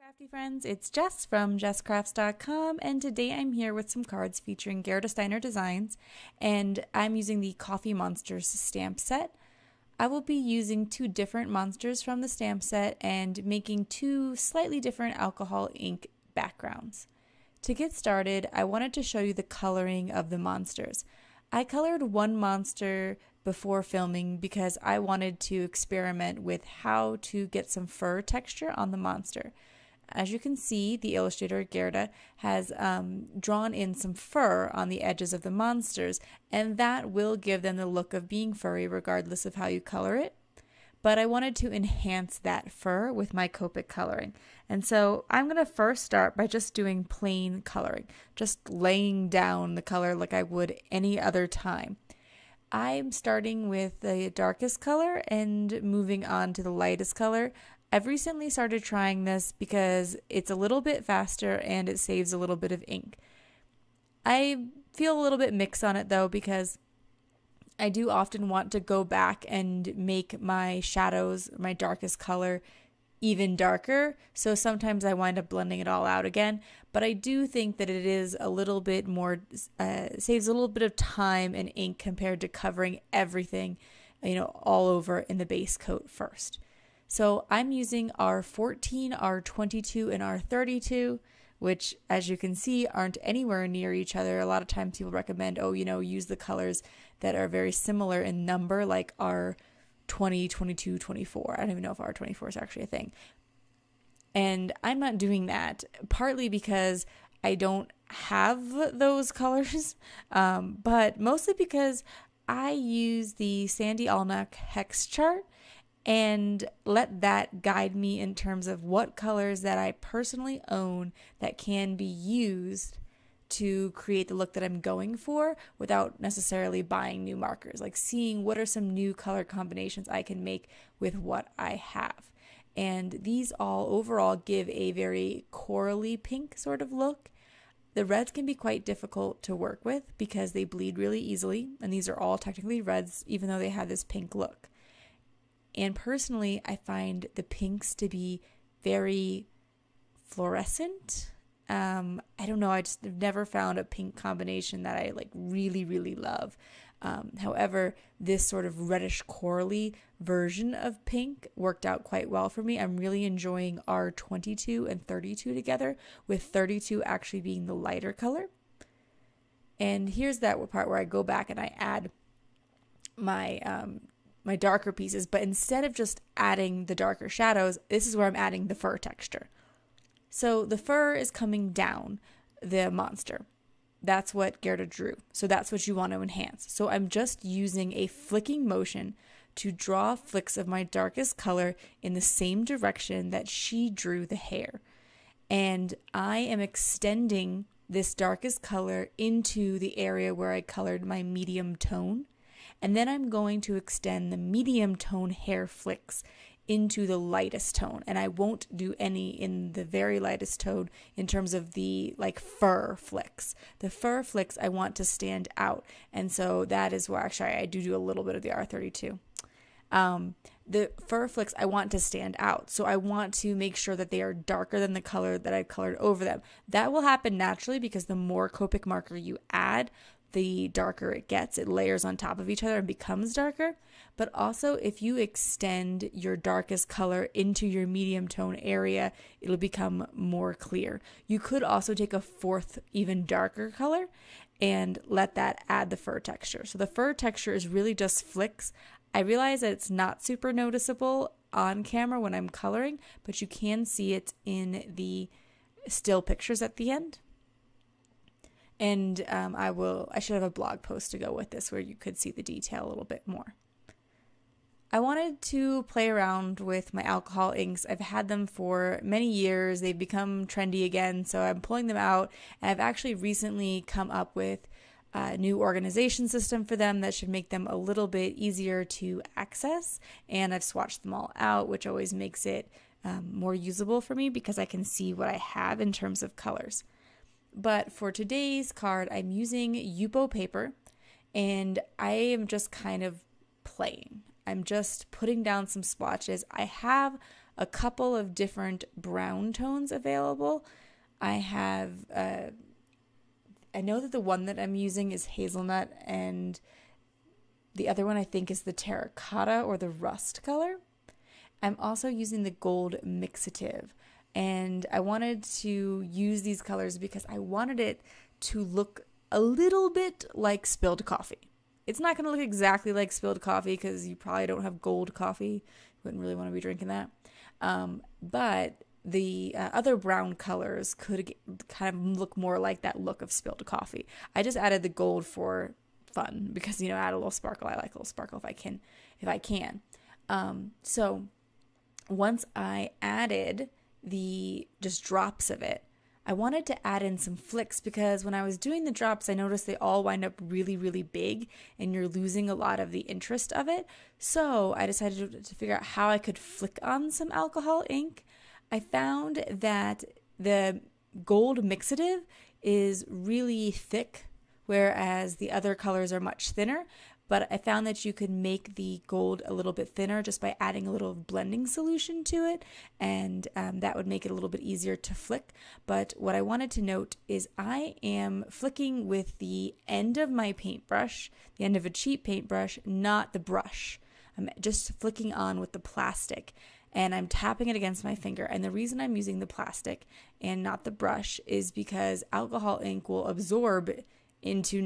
Crafty friends, it's Jess from jesscrafts.com, and today I'm here with some cards featuring Gerda Steiner Designs, and I'm using the Coffee Monsters stamp set. I will be using two different monsters from the stamp set and making two slightly different alcohol ink backgrounds. To get started, I wanted to show you the coloring of the monsters. I colored one monster before filming because I wanted to experiment with how to get some fur texture on the monster. As you can see, the illustrator Gerda has drawn in some fur on the edges of the monsters, and that will give them the look of being furry regardless of how you color it. But I wanted to enhance that fur with my Copic coloring. And so I'm going to first start by just doing plain coloring, just laying down the color like I would any other time. I'm starting with the darkest color and moving on to the lightest color. I've recently started trying this because it's a little bit faster and it saves a little bit of ink. I feel a little bit mixed on it though, because I do often want to go back and make my shadows, my darkest color, even darker. So sometimes I wind up blending it all out again. But I do think that it is a little bit more, saves a little bit of time and ink compared to covering everything, all over in the base coat first. So I'm using R14, R22, and R32, which, as you can see, aren't anywhere near each other. A lot of times people recommend, use the colors that are very similar in number, like R20, 22, 24. I don't even know if R24 is actually a thing. And I'm not doing that, partly because I don't have those colors, but mostly because I use the Sandy Allnack hex chart and let that guide me in terms of what colors that I personally own that can be used to create the look that I'm going for without necessarily buying new markers, like seeing what are some new color combinations I can make with what I have. And these all overall give a very corally pink sort of look. The reds can be quite difficult to work with because they bleed really easily, and these are all technically reds even though they have this pink look. And personally, I find the pinks to be very fluorescent. I don't know, I've never found a pink combination that I really, really love. However, this sort of reddish corally version of pink worked out quite well for me. I'm really enjoying R22 and 32 together, with 32 actually being the lighter color. And here's that part where I go back and I add my my darker pieces, but instead of just adding the darker shadows, this is where I'm adding the fur texture. So the fur is coming down the monster. That's what Gerda drew. So that's what you want to enhance. So I'm just using a flicking motion to draw flicks of my darkest color in the same direction that she drew the hair. And I am extending this darkest color into the area where I colored my medium tone. And then I'm going to extend the medium tone hair flicks into the lightest tone. And I won't do any in the very lightest tone in terms of the fur flicks. The fur flicks I want to stand out. And so that is where actually I do a little bit of the R32. The fur flicks I want to stand out. So I want to make sure that they are darker than the color that I colored over them. That will happen naturally because the more Copic marker you add, the darker it gets. It layers on top of each other and becomes darker. But also, if you extend your darkest color into your medium tone area, it'll become more clear. You could also take a fourth, even darker color and let that add the fur texture. So the fur texture is really just flicks. I realize that it's not super noticeable on camera when I'm coloring, but you can see it in the still pictures at the end. And I should have a blog post to go with this where you could see the detail a little bit more. I wanted to play around with my alcohol inks. I've had them for many years. They've become trendy again, so I'm pulling them out. And I've actually recently come up with a new organization system for them that should make them a little bit easier to access. And I've swatched them all out, which always makes it more usable for me because I can see what I have in terms of colors. But for today's card, I'm using Yupo paper, and I am just kind of playing. I'm just putting down some splotches. I have a couple of different brown tones available. I know that the one that I'm using is hazelnut, and the other one I think is the terracotta or the rust color. I'm also using the gold mixative, and I wanted to use these colors because I wanted it to look a little bit like spilled coffee. It's not going to look exactly like spilled coffee because you probably don't have gold coffee. You wouldn't really want to be drinking that. But the other brown colors could kind of look more like that look of spilled coffee. I just added the gold for fun because, you know, add a little sparkle. I like a little sparkle if I can. So once I added the just drops of it, I wanted to add in some flicks because when I was doing the drops, I noticed they all wind up really, really big and you're losing a lot of the interest of it. So I decided to figure out how I could flick on some alcohol ink. I found that the gold mixative is really thick, whereas the other colors are much thinner. But I found that you could make the gold a little bit thinner just by adding a little blending solution to it, and that would make it a little bit easier to flick. But what I wanted to note is I am flicking with the end of my paintbrush, the end of a cheap paintbrush, not the brush. I'm just flicking on with the plastic, and I'm tapping it against my finger. And the reason I'm using the plastic and not the brush is because alcohol ink will absorb into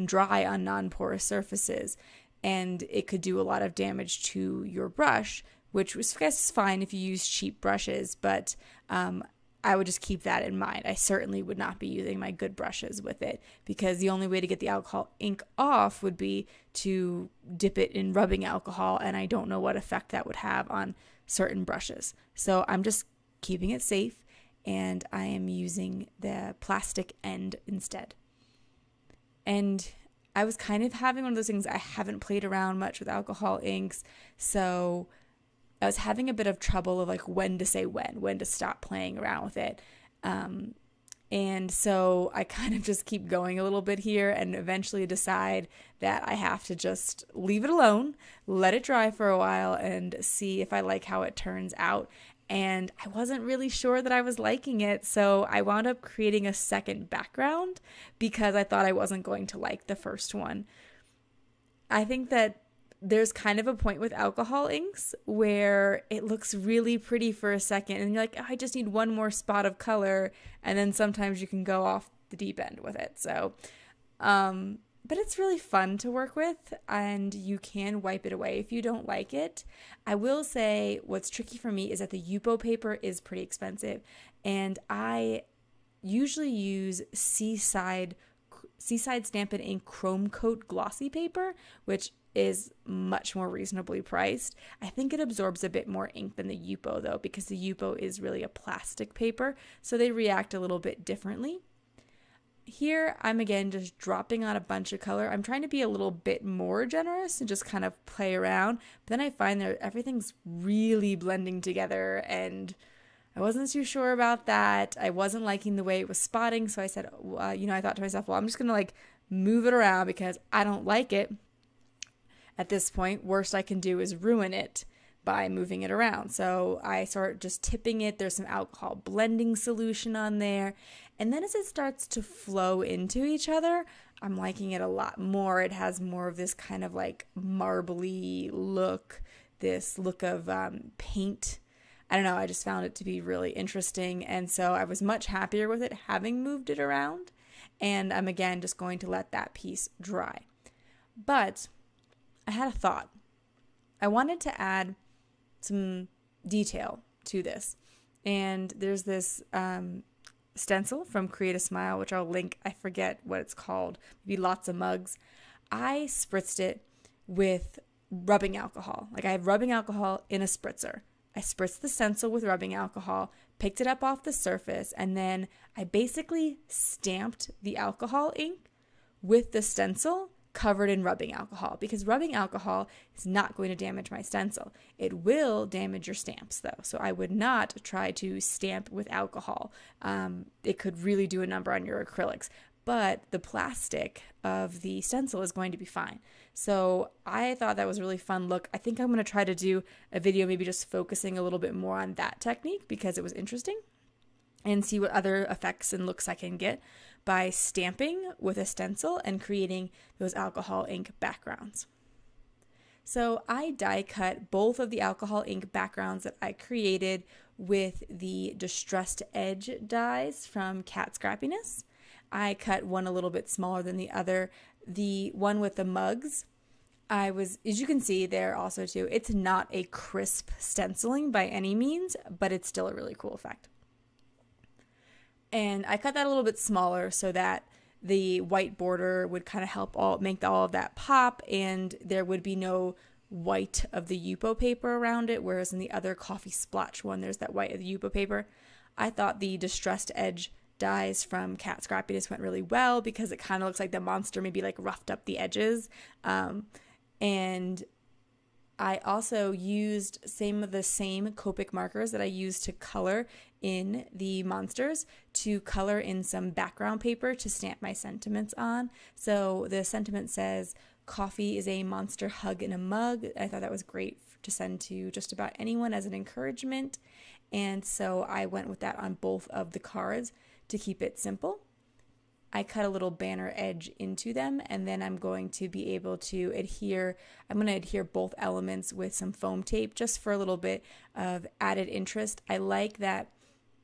dry on non-porous surfaces, and it could do a lot of damage to your brush, which was, I guess, fine if you use cheap brushes, but I would just keep that in mind. I certainly would not be using my good brushes with it because the only way to get the alcohol ink off would be to dip it in rubbing alcohol, and I don't know what effect that would have on certain brushes. So I'm just keeping it safe, and I am using the plastic end instead. And I was kind of having one of those things, I haven't played around much with alcohol inks, so I was having a bit of trouble of like when to say when to stop playing around with it. And so I kind of just keep going a little bit here and eventually decide that I have to just leave it alone, let it dry for a while, and see if I like how it turns out. And I wasn't really sure that I was liking it, so I wound up creating a second background because I thought I wasn't going to like the first one. I think that there's kind of a point with alcohol inks where it looks really pretty for a second, and you're like, oh, I just need one more spot of color, and then sometimes you can go off the deep end with it. So, but it's really fun to work with, and you can wipe it away if you don't like it. I will say what's tricky for me is that the Yupo paper is pretty expensive, and I usually use Seaside Stampin' Ink Chrome Coat Glossy paper, which is much more reasonably priced. I think it absorbs a bit more ink than the Yupo though, because the Yupo is really a plastic paper, so they react a little bit differently. Here, I'm again just dropping on a bunch of color. I'm trying to be a little bit more generous and just kind of play around. But then I find that everything's really blending together, and I wasn't too sure about that. I wasn't liking the way it was spotting, so I said, I thought to myself, well, I'm just going to like move it around because I don't like it. At this point, worst I can do is ruin it by moving it around. So I start just tipping it. There's some alcohol blending solution on there. And then as it starts to flow into each other, I'm liking it a lot more. It has more of this kind of like marbly look, this look of paint. I don't know, I just found it to be really interesting. And so I was much happier with it having moved it around. And I'm again just going to let that piece dry. But I had a thought. I wanted to add some detail to this. And there's this stencil from Create a Smile, which I'll link. I forget what it's called. Maybe Lots of Mugs. I spritzed it with rubbing alcohol. Like I have rubbing alcohol in a spritzer. I spritzed the stencil with rubbing alcohol, picked it up off the surface, and then I basically stamped the alcohol ink with the stencil covered in rubbing alcohol, because rubbing alcohol is not going to damage my stencil. It will damage your stamps though, so I would not try to stamp with alcohol. It could really do a number on your acrylics. but the plastic of the stencil is going to be fine. So I thought that was a really fun look. I think I'm going to try to do a video maybe just focusing a little bit more on that technique because it was interesting, and see what other effects and looks I can get by stamping with a stencil and creating those alcohol ink backgrounds. So I die cut both of the alcohol ink backgrounds that I created with the Distressed Edge dies from Scrappiness. I cut one a little bit smaller than the other. The one with the mugs, as you can see there also too, it's not a crisp stenciling by any means, but it's still a really cool effect. And I cut that a little bit smaller so that the white border would kind of help make all of that pop, and there would be no white of the Yupo paper around it, whereas in the other coffee splotch one, there's that white of the Yupo paper. I thought the Distressed Edge dies from Scrappiness went really well because it kind of looks like the monster maybe like roughed up the edges. And I also used some of the same Copic markers that I used to color in the monsters to color in some background paper to stamp my sentiments on. So the sentiment says, "Coffee is a monster hug in a mug." I thought that was great to send to just about anyone as an encouragement. And so I went with that on both of the cards to keep it simple. I cut a little banner edge into them, and then I'm going to be able to adhere both elements with some foam tape just for a little bit of added interest. I like that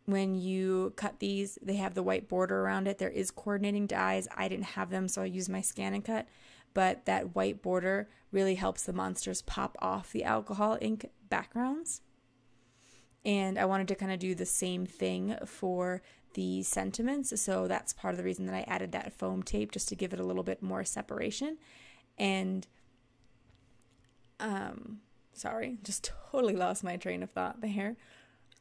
when you cut these, they have the white border around it. There is coordinating dies. I didn't have them, so I used my scan and cut, but that white border really helps the monsters pop off the alcohol ink backgrounds. And I wanted to kind of do the same thing for the sentiments, so that's part of the reason that I added that foam tape, just to give it a little bit more separation. And sorry, just totally lost my train of thought there.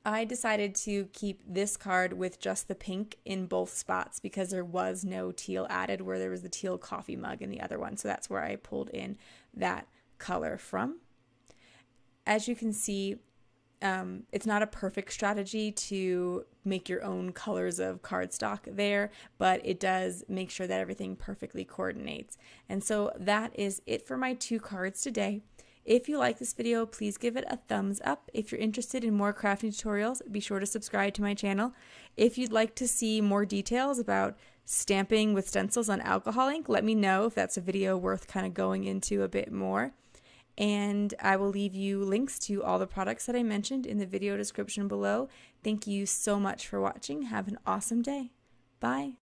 I decided to keep this card with just the pink in both spots because there was no teal added, where there was the teal coffee mug in the other one, so that's where I pulled in that color from. As you can see, it's not a perfect strategy to make your own colors of cardstock there, but it does make sure that everything perfectly coordinates. And so that is it for my 2 cards today. If you like this video, please give it a thumbs up. If you're interested in more crafting tutorials, be sure to subscribe to my channel. If you'd like to see more details about stamping with stencils on alcohol ink, let me know if that's a video worth kind of going into a bit more. And I will leave you links to all the products that I mentioned in the video description below. Thank you so much for watching. Have an awesome day. Bye.